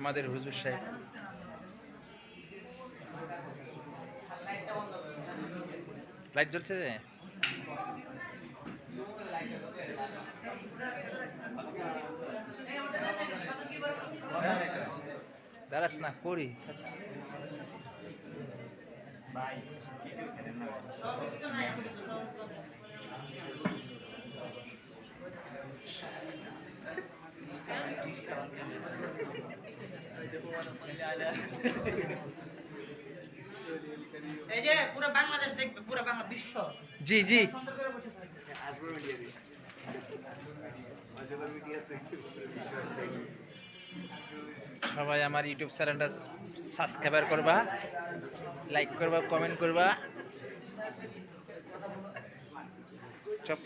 আমাদের হুজুর সাহেব। লাইট জ্বলছে যে দাঁড়াস না করি এই যে পুরো বাংলাদেশ দেখবে, পুরো বাংলা বিশ্ব। জি জি সবাই আমার ইউটিউব চ্যানেলটা সাবস্ক্রাইব করবা, লাইক করবা, কমেন্ট করবা। চপ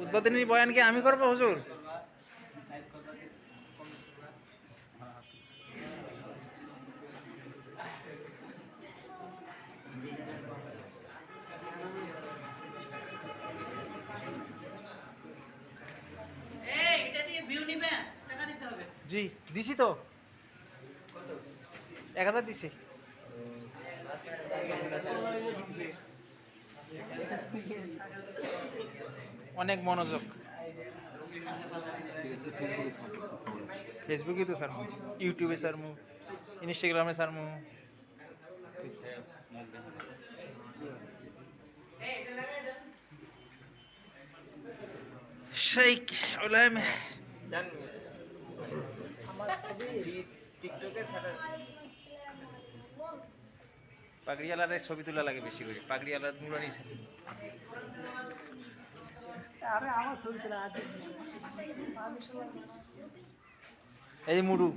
উদ্বোধনী বয়ান কি আমি করবো হুজুর? এই এটা দিয়ে ভিউ নিবেন, টাকা দিতে হবে। জি দিছি তো, 1000 দিছি। অনেক মনোযোগ। ফেসবুকে তো সারমু, ইউটিউবে সারমু, ইনস্টাগ্রামে সারমু। শেখ উলাম পাগড়িওয়ালার ছবি তোলা লাগে বেশি করে, পাগড়িওয়ালার নুরানি সাথে। আরে আমার ছবি তোলা এই মুডু